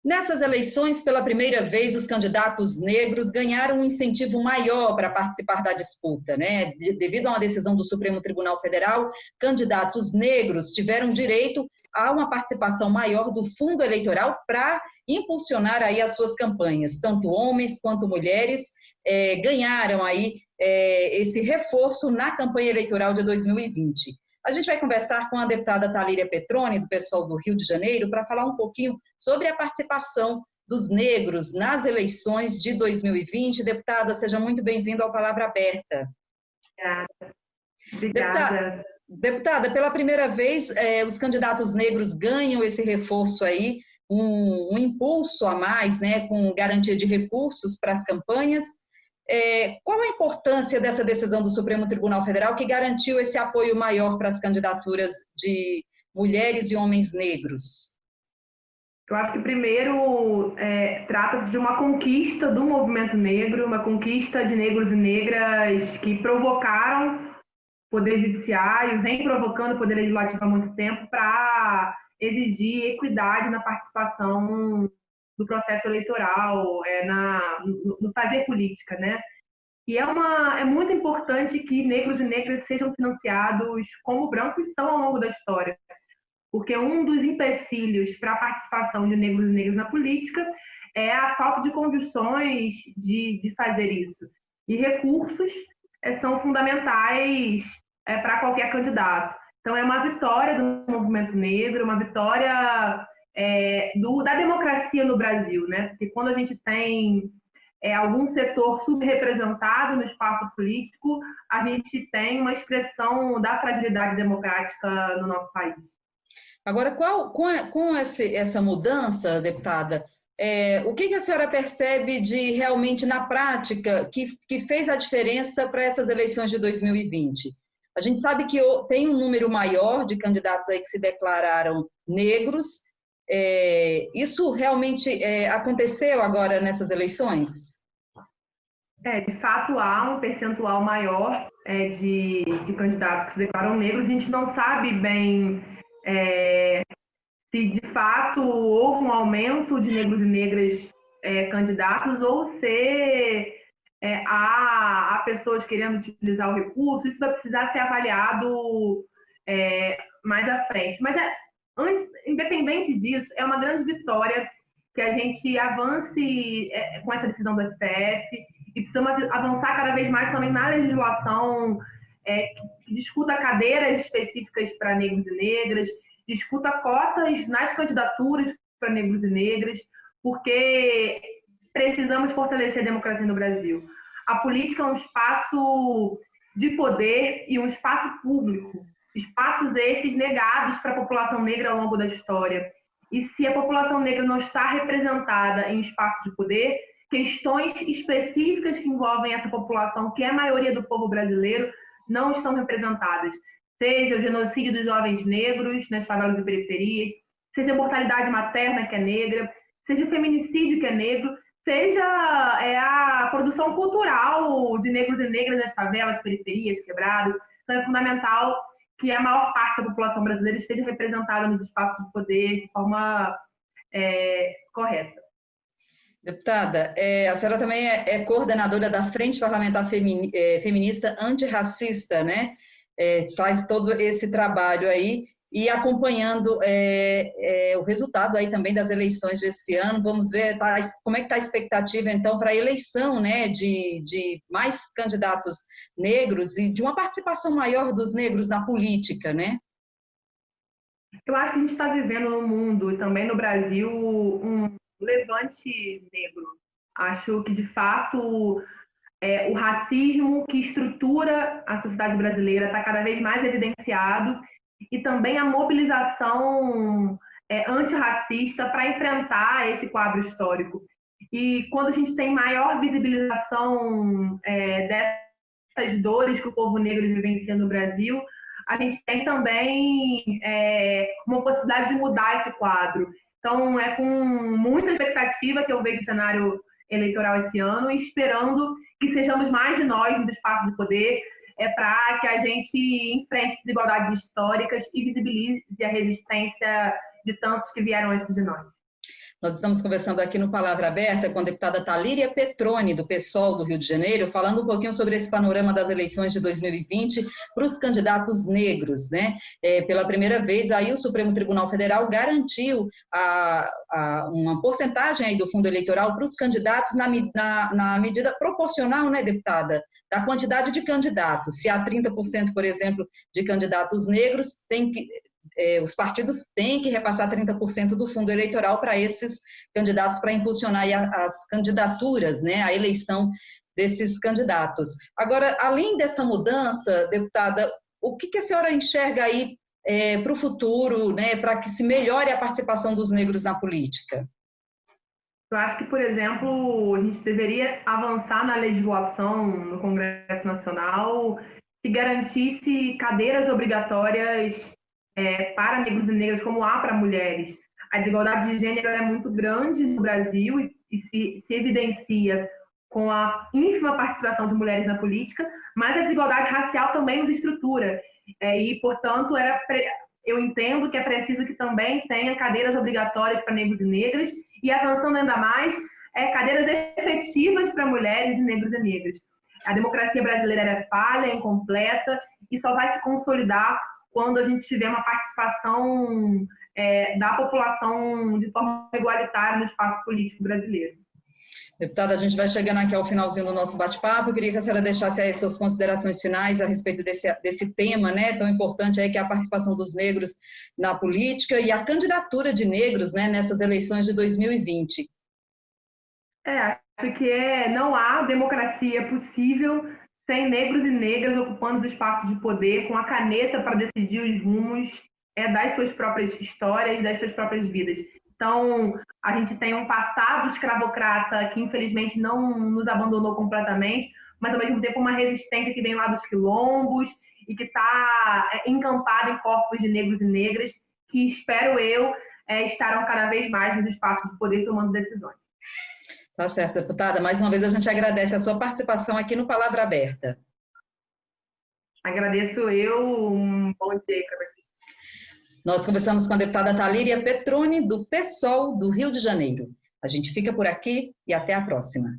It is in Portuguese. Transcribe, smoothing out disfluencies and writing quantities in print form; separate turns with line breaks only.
Nessas eleições, pela primeira vez, os candidatos negros ganharam um incentivo maior para participar da disputa, né? Devido a uma decisão do Supremo Tribunal Federal, candidatos negros tiveram direito a uma participação maior do fundo eleitoral para impulsionar aí as suas campanhas. Tanto homens quanto mulheres ganharam aí esse reforço na campanha eleitoral de 2020. A gente vai conversar com a deputada Thalíria Petroni, do pessoal do Rio de Janeiro, para falar um pouquinho sobre a participação dos negros nas eleições de 2020. Deputada, seja muito bem-vinda ao Palavra Aberta.
Obrigada.
Deputada, pela primeira vez, os candidatos negros ganham esse reforço aí, um impulso a mais, né, com garantia de recursos para as campanhas. Qual a importância dessa decisão do Supremo Tribunal Federal que garantiu esse apoio maior para as candidaturas de mulheres e homens negros?
Eu acho que, primeiro, trata-se de uma conquista do movimento negro, uma conquista de negros e negras que provocaram o Poder Judiciário, vem provocando o Poder Legislativo há muito tempo para exigir equidade na participação do processo eleitoral, no fazer política, né? E é muito importante que negros e negras sejam financiados como brancos são ao longo da história, porque um dos empecilhos para a participação de negros e negras na política é a falta de condições de fazer isso. E recursos são fundamentais para qualquer candidato. Então, é uma vitória do movimento negro, uma vitória da democracia no Brasil, né? Porque quando a gente tem algum setor subrepresentado no espaço político, a gente tem uma expressão da fragilidade democrática no nosso país.
Agora, com essa mudança, deputada, o que a senhora percebe de realmente na prática que fez a diferença para essas eleições de 2020? A gente sabe que tem um número maior de candidatos aí que se declararam negros. Isso realmente aconteceu agora nessas eleições?
De fato, há um percentual maior de candidatos que se declaram negros. A gente não sabe bem se de fato houve um aumento de negros e negras candidatos ou se há pessoas querendo utilizar o recurso. Isso vai precisar ser avaliado mais à frente. Mas, independente disso, é uma grande vitória que a gente avance com essa decisão do STF e precisamos avançar cada vez mais também na legislação que discuta cadeiras específicas para negros e negras, discuta cotas nas candidaturas para negros e negras, porque precisamos fortalecer a democracia no Brasil. A política é um espaço de poder e um espaço público, espaços esses negados para a população negra ao longo da história. E se a população negra não está representada em espaços de poder, questões específicas que envolvem essa população, que é a maioria do povo brasileiro, não estão representadas. Seja o genocídio dos jovens negros nas favelas e periferias, seja a mortalidade materna, que é negra, seja o feminicídio, que é negro, seja a produção cultural de negros e negras nas favelas, periferias, quebradas. Então, é fundamental que a maior parte da população brasileira esteja representada nos espaços de poder de forma correta.
Deputada, a senhora também é coordenadora da Frente Parlamentar Feminista Antirracista, né? Faz todo esse trabalho aí e acompanhando o resultado aí também das eleições desse ano. Vamos ver como é que está a expectativa, então, para a eleição, né, de mais candidatos negros e de uma participação maior dos negros na política, né?
Eu acho que a gente está vivendo no mundo e também no Brasil um levante negro. Acho que, de fato, o racismo que estrutura a sociedade brasileira está cada vez mais evidenciado e também a mobilização antirracista para enfrentar esse quadro histórico. E quando a gente tem maior visibilização dessas dores que o povo negro vivencia no Brasil, a gente tem também uma possibilidade de mudar esse quadro. Então, é com muita expectativa que eu vejo o cenário eleitoral esse ano, esperando que sejamos mais de nós nos espaços de poder, para que a gente enfrente desigualdades históricas e visibilize a resistência de tantos que vieram antes de nós.
Nós estamos conversando aqui no Palavra Aberta com a deputada Talíria Petroni, do PSOL do Rio de Janeiro, falando um pouquinho sobre esse panorama das eleições de 2020 para os candidatos negros, né? Pela primeira vez, aí o Supremo Tribunal Federal garantiu uma porcentagem aí do fundo eleitoral para os candidatos na medida proporcional, né, deputada, da quantidade de candidatos. Se há 30%, por exemplo, de candidatos negros, os partidos têm que repassar 30% do fundo eleitoral para esses candidatos, para impulsionar aí as candidaturas, né, a eleição desses candidatos. Agora, além dessa mudança, deputada, o que a senhora enxerga aí para o futuro, né, para que se melhore a participação dos negros na política?
Eu acho que, por exemplo, a gente deveria avançar na legislação no Congresso Nacional que garantisse cadeiras obrigatórias para negros e negras, como há para mulheres. A desigualdade de gênero é muito grande no Brasil e se evidencia com a ínfima participação de mulheres na política, mas a desigualdade racial também nos estrutura. E, portanto, eu entendo que é preciso que também tenha cadeiras obrigatórias para negros e negras e, avançando ainda mais, cadeiras efetivas para mulheres e negros e negras. A democracia brasileira é falha, é incompleta e só vai se consolidar quando a gente tiver uma participação da população de forma igualitária no espaço político brasileiro.
Deputada, a gente vai chegando aqui ao finalzinho do nosso bate-papo. Eu queria que a senhora deixasse aí suas considerações finais a respeito desse tema, né, tão importante aí, que é a participação dos negros na política e a candidatura de negros, né, nessas eleições de 2020.
Acho que não há democracia possível sem negros e negras ocupando os espaços de poder, com a caneta para decidir os rumos das suas próprias histórias, das suas próprias vidas. Então, a gente tem um passado escravocrata que, infelizmente, não nos abandonou completamente, mas, ao mesmo tempo, uma resistência que vem lá dos quilombos e que está encampada em corpos de negros e negras que, espero eu, estarão cada vez mais nos espaços de poder tomando decisões.
Tá certo, deputada. Mais uma vez a gente agradece a sua participação aqui no Palavra Aberta.
Agradeço eu. Um bom dia para você.
Nós conversamos com a deputada Talíria Petroni, do PSOL do Rio de Janeiro. A gente fica por aqui e até a próxima.